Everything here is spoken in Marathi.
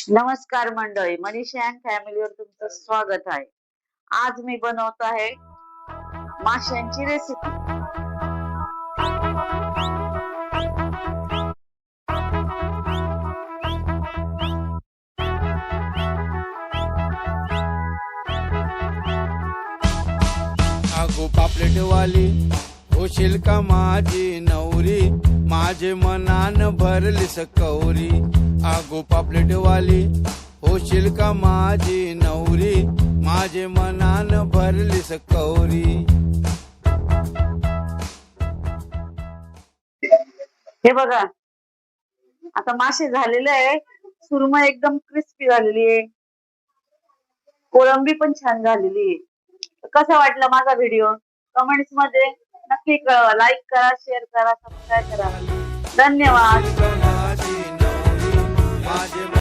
नमस्कार मंडळी, मनीषा अँड फॅमिलीवर तुमचं स्वागत आहे. आज मी बनवत आहे माशांची रेसिपी. आगो पापलेटवाली होशील का माझी नवरी, माझे मनान भरली सकौरी. आगो पापलेटवाली होशील का माझी नवरी, माझे मनान भरली सकौरी. हे बघा, आता मासे झालेले आहे. सुरमई एकदम क्रिस्पी झालेली आहे, कोळंबी पण छान झालेली आहे. कसा वाटला माझा व्हिडिओ कमेंट्स मध्ये नक्की कळवा. लाईक करा, शेअर करा, सबस्क्राईब करा. धन्यवाद. माझी नवरी, माझे